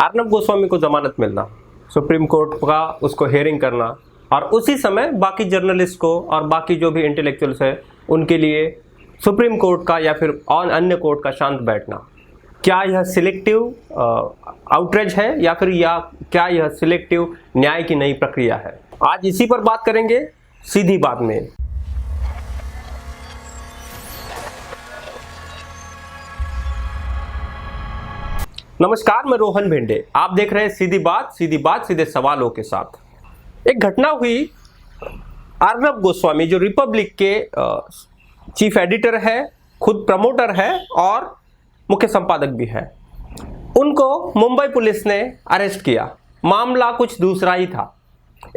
अर्नब गोस्वामी को जमानत मिलना, सुप्रीम कोर्ट का उसको हियरिंग करना और उसी समय बाकी जर्नलिस्ट को और बाकी जो भी इंटेलेक्चुअल्स है उनके लिए सुप्रीम कोर्ट का या फिर अन्य कोर्ट का शांत बैठना, क्या यह सिलेक्टिव आउटरीच है या फिर क्या यह सिलेक्टिव न्याय की नई प्रक्रिया है? आज इसी पर बात करेंगे सीधी बात में। नमस्कार, मैं रोहन भेंडे, आप देख रहे हैं सीधी बात सीधे सवालों के साथ। एक घटना हुई, अर्नब गोस्वामी जो रिपब्लिक के चीफ एडिटर है, खुद प्रमोटर है और मुख्य संपादक भी है, उनको मुंबई पुलिस ने अरेस्ट किया। मामला कुछ दूसरा ही था।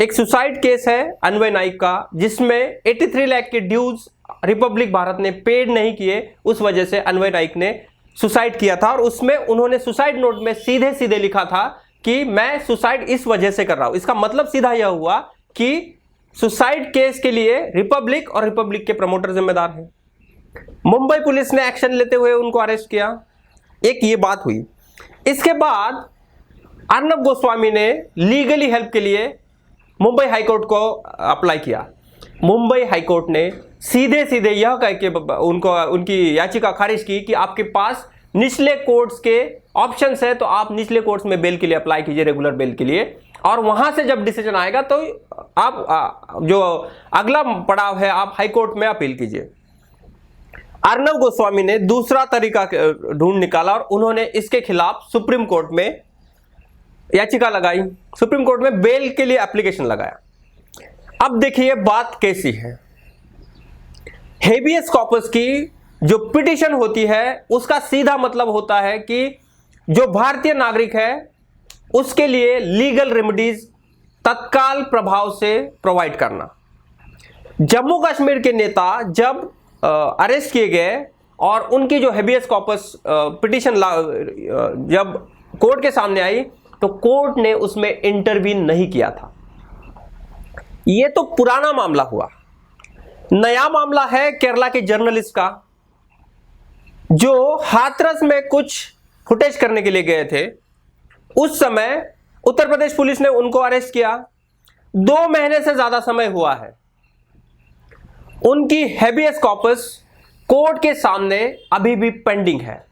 एक सुसाइड केस है अन्वय नाइक का, जिसमें 83 लाख के ड्यूज रिपब्लिक भारत ने पेड नहीं किए, उस वजह से अन्वय नाइक ने सुसाइड किया था। और उसमें उन्होंने सुसाइड नोट में सीधे सीधे लिखा था कि मैं सुसाइड इस वजह से कर रहा हूं। इसका मतलब सीधा यह हुआ कि सुसाइड केस के लिए रिपब्लिक और रिपब्लिक के प्रमोटर जिम्मेदार हैं। मुंबई पुलिस ने एक्शन लेते हुए उनको अरेस्ट किया। एक ये बात हुई। इसके बाद अर्नब गोस्वामी ने लीगली हेल्प के लिए मुंबई हाईकोर्ट को अप्लाई किया। मुंबई हाईकोर्ट ने सीधे सीधे यह कह के उनकी याचिका खारिज की कि आपके पास निचले कोर्ट्स के ऑप्शंस है, तो आप निचले कोर्ट्स में बेल के लिए अप्लाई कीजिए, रेगुलर बेल के लिए, और वहां से जब डिसीजन आएगा तो आप जो अगला पड़ाव है आप हाईकोर्ट में अपील कीजिए। अर्नब गोस्वामी ने दूसरा तरीका ढूंढ निकाला और उन्होंने इसके खिलाफ सुप्रीम कोर्ट में याचिका लगाई, सुप्रीम कोर्ट में बेल के लिए एप्लीकेशन लगाया। अब देखिए बात कैसी है। हेबियस कॉर्पस की जो पिटीशन होती है उसका सीधा मतलब होता है कि जो भारतीय नागरिक है उसके लिए लीगल रेमेडीज तत्काल प्रभाव से प्रोवाइड करना। जम्मू कश्मीर के नेता जब अरेस्ट किए गए और उनकी जो हेबियस कॉर्पस पिटीशन जब कोर्ट के सामने आई तो कोर्ट ने उसमें इंटरवीन नहीं किया था। यह तो पुराना मामला हुआ। नया मामला है केरला के जर्नलिस्ट का, जो हाथरस में कुछ फुटेज करने के लिए गए थे। उस समय उत्तर प्रदेश पुलिस ने उनको अरेस्ट किया। 2 महीने से ज्यादा समय हुआ है। उनकी हेबियस कॉर्पस कोर्ट के सामने अभी भी पेंडिंग है।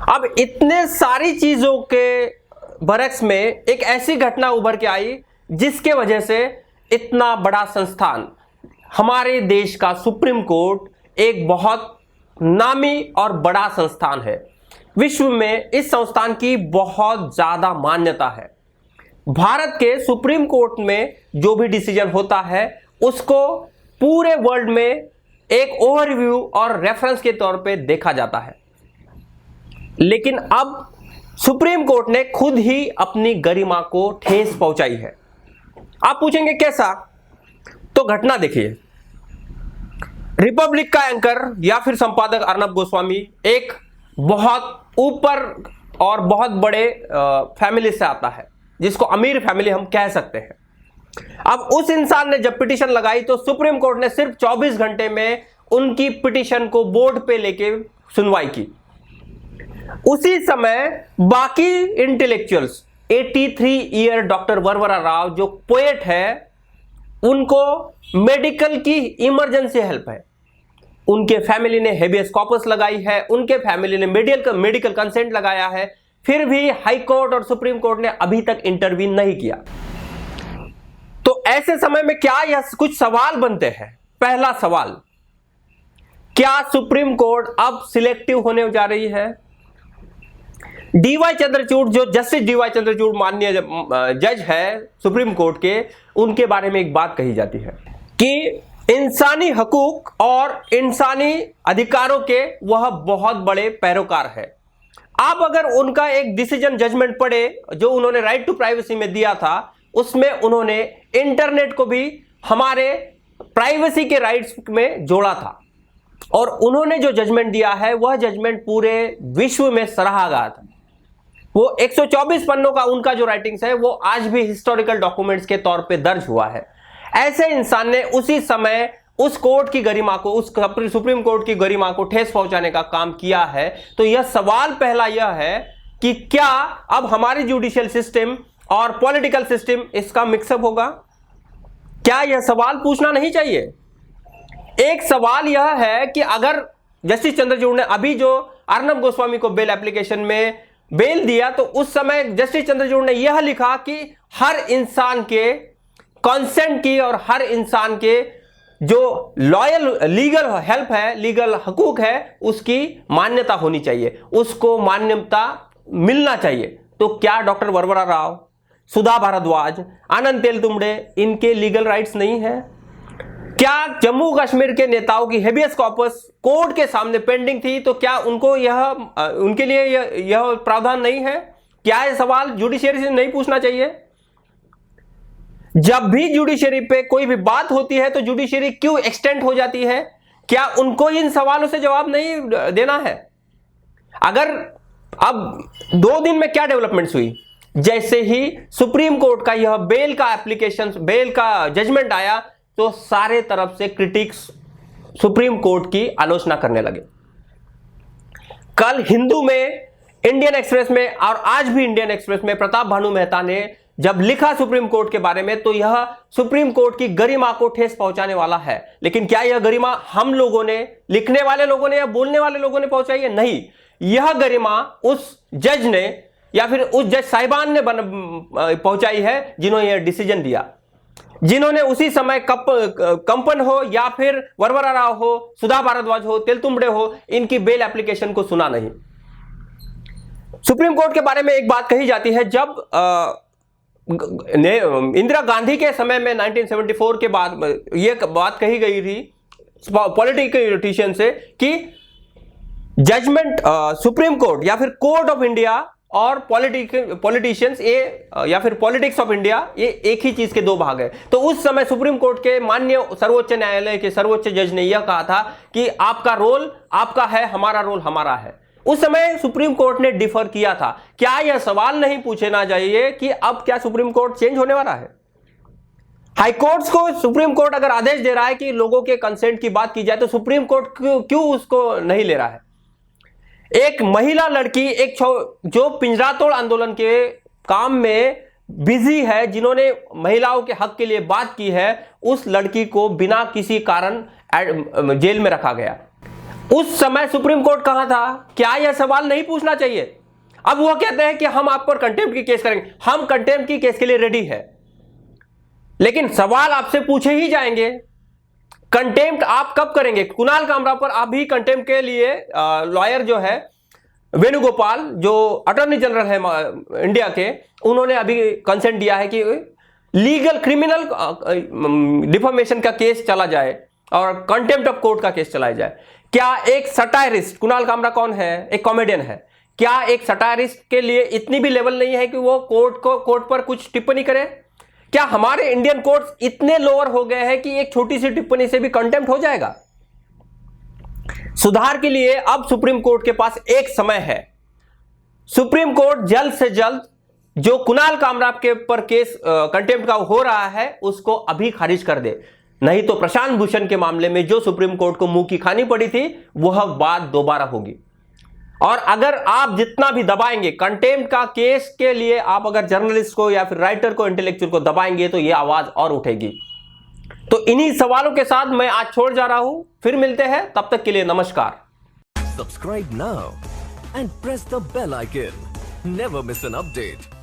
अब इतने सारी चीजों के बरक्स में एक ऐसी घटना उभर के आई जिसके वजह से इतना बड़ा संस्थान, हमारे देश का सुप्रीम कोर्ट एक बहुत नामी और बड़ा संस्थान है। विश्व में इस संस्थान की बहुत ज्यादा मान्यता है। भारत के सुप्रीम कोर्ट में जो भी डिसीजन होता है उसको पूरे वर्ल्ड में एक ओवरव्यू और रेफरेंस के तौर पे देखा जाता है। लेकिन अब सुप्रीम कोर्ट ने खुद ही अपनी गरिमा को ठेस पहुंचाई है। आप पूछेंगे कैसा? तो घटना देखिए। रिपब्लिक का एंकर या फिर संपादक अर्नब गोस्वामी एक बहुत ऊपर और बहुत बड़े फैमिली से आता है, जिसको अमीर फैमिली हम कह सकते हैं। अब उस इंसान ने जब पिटीशन लगाई तो सुप्रीम कोर्ट ने सिर्फ 24 घंटे में उनकी पिटीशन को बोर्ड पे लेके सुनवाई की। उसी समय बाकी intellectuals, 83 year doctor Varavara Rao जो पोएट है, उनको मेडिकल की इमरजेंसी हेल्प है, उनके फैमिली ने हेबियस कॉर्पस लगाई है, उनके फैमिली ने मेडिकल कंसेंट लगाया है, फिर भी हाई कोर्ट और सुप्रीम कोर्ट ने अभी तक इंटरवीन नहीं किया। तो ऐसे समय में क्या यह कुछ सवाल बनते हैं। पहला सवाल, क्या सुप्रीम कोर्ट अब सिलेक्टिव होने जा रही है? डीवाई चंद्रचूड़, जो जस्टिस डीवाई चंद्रचूड़ माननीय जज है सुप्रीम कोर्ट के, उनके बारे में एक बात कही जाती है कि इंसानी हकूक और इंसानी अधिकारों के वह बहुत बड़े पैरोकार है। आप अगर उनका एक डिसीजन जजमेंट पढ़े जो उन्होंने राइट टू प्राइवेसी में दिया था, उसमें उन्होंने इंटरनेट को भी हमारे प्राइवेसी के राइट्स में जोड़ा था। और उन्होंने जो जजमेंट दिया है वह जजमेंट पूरे विश्व में सराहा गया था। वो 124 पन्नों का उनका जो राइटिंग्स है वो आज भी हिस्टोरिकल डॉक्यूमेंट्स के तौर पे दर्ज हुआ है। ऐसे इंसान ने उसी समय उस कोर्ट की गरिमा को, उस सुप्रीम कोर्ट की गरिमा को ठेस पहुंचाने का काम किया है। तो यह सवाल पहला यह है कि क्या अब हमारी जुडिशियल सिस्टम और पॉलिटिकल सिस्टम इसका मिक्सअप होगा? क्या यह सवाल पूछना नहीं चाहिए? एक सवाल यह है कि अगर जस्टिस चंद्रचूड़ ने अभी जो अर्नब गोस्वामी को बेल एप्लीकेशन में बेल दिया, तो उस समय जस्टिस चंद्रचूड़ ने यह लिखा कि हर इंसान के कंसेंट की और हर इंसान के जो लॉयल लीगल हेल्प है, लीगल हकूक है, उसकी मान्यता होनी चाहिए, उसको मान्यता मिलना चाहिए। तो क्या डॉक्टर वरवरा राव, सुधा भारद्वाज, आनंद तेलतुंबड़े, इनके लीगल राइट्स नहीं है? क्या जम्मू कश्मीर के नेताओं की हेबियस कॉर्पस कोर्ट के सामने पेंडिंग थी, तो क्या उनको उनके लिए यह प्रावधान नहीं है? क्या यह सवाल जुडिशियरी से नहीं पूछना चाहिए? जब भी जुडिशरी पे कोई भी बात होती है तो जुडिशरी क्यों एक्सटेंड हो जाती है? क्या उनको इन सवालों से जवाब नहीं देना है? अगर अब 2 दिन में क्या डेवलपमेंट्स हुई, जैसे ही सुप्रीम कोर्ट का यह बेल का एप्लीकेशन, बेल का जजमेंट आया, तो सारे तरफ से क्रिटिक्स सुप्रीम कोर्ट की आलोचना करने लगे। कल हिंदू में, इंडियन एक्सप्रेस में और आज भी इंडियन एक्सप्रेस में प्रताप भानु मेहता ने जब लिखा सुप्रीम कोर्ट के बारे में, तो यह सुप्रीम कोर्ट की गरिमा को ठेस पहुंचाने वाला है। लेकिन क्या यह गरिमा हम लोगों ने, लिखने वाले लोगों ने या बोलने वाले लोगों ने पहुंचाई है? नहीं, यह गरिमा उस जज ने या फिर उस जज साहिबान ने पहुंचाई है जिन्होंने यह डिसीजन दिया, जिन्होंने उसी समय कंपन हो या फिर वरवरा राव हो, सुधा भारद्वाज हो, तेलतुंबड़े हो, इनकी बेल एप्लीकेशन को सुना नहीं। सुप्रीम कोर्ट के बारे में एक बात कही जाती है, जब इंदिरा गांधी के समय में 1974 के बाद यह बात कही गई थी पॉलिटिशियन से कि जजमेंट सुप्रीम कोर्ट या फिर कोर्ट ऑफ इंडिया और पॉलिटिशियंस या फिर पॉलिटिक्स ऑफ इंडिया, ये एक ही चीज के 2 भाग है। तो उस समय सुप्रीम कोर्ट के माननीय सर्वोच्च न्यायालय के सर्वोच्च जज ने यह कहा था कि आपका रोल आपका है, हमारा रोल हमारा है। उस समय सुप्रीम कोर्ट ने डिफर किया था। क्या यह सवाल नहीं पूछना चाहिए कि अब क्या सुप्रीम कोर्ट चेंज होने वाला है? हाई कोर्ट्स को सुप्रीम कोर्ट अगर आदेश दे रहा है कि लोगों के कंसेंट की बात की जाए, तो सुप्रीम कोर्ट क्यों उसको नहीं ले रहा है? एक महिला लड़की, एक जो पिंजरा तोड़ आंदोलन के काम में बिजी है, जिन्होंने महिलाओं के हक के लिए बात की है, उस लड़की को बिना किसी कारण जेल में रखा गया। उस समय सुप्रीम कोर्ट कहां था? क्या यह सवाल नहीं पूछना चाहिए? अब वो कहते हैं कि हम आप पर कंटेम्प्ट की केस करेंगे। हम कंटेम्प्ट की केस के लिए रेडी है, लेकिन सवाल आपसे पूछे ही जाएंगे। कंटेम्प्ट आप कब करेंगे? कुणाल कामरा पर अभी कंटेम्प्ट के लिए लॉयर जो है वेणुगोपाल, जो अटॉर्नी जनरल है इंडिया के, उन्होंने अभी कंसेंट दिया है कि लीगल क्रिमिनल डिफॉर्मेशन का केस चला जाए और कंटेम्प्ट ऑफ कोर्ट का केस चलाया जाए। क्या एक सटायरिस्ट, कुणाल कामरा कौन है? एक कॉमेडियन है। क्या एक सटायरिस्ट के लिए इतनी भी लेवल नहीं है कि वो कोर्ट पर कुछ टिप्पणी करे? क्या हमारे इंडियन कोर्ट्स इतने लोअर हो गए हैं कि एक छोटी सी टिप्पणी से भी कंटेम्प्ट हो जाएगा? सुधार के लिए अब सुप्रीम कोर्ट के पास एक समय है। सुप्रीम कोर्ट जल्द से जल्द जो कुणाल कामरा के पर केस कंटेम्प्ट का हो रहा है, उसको अभी खारिज कर दे। नहीं तो प्रशांत भूषण के मामले में जो सुप्रीम कोर्ट को मुंह की खानी पड़ी थी, वह बात दोबारा होगी। और अगर आप जितना भी दबाएंगे कंटेम्प्ट का केस के लिए, आप अगर जर्नलिस्ट को या फिर राइटर को, इंटेलेक्चुअल को दबाएंगे, तो यह आवाज और उठेगी। तो इन्हीं सवालों के साथ मैं आज छोड़ जा रहा हूं। फिर मिलते हैं, तब तक के लिए नमस्कार। Subscribe now and press the bell icon. Never miss an update.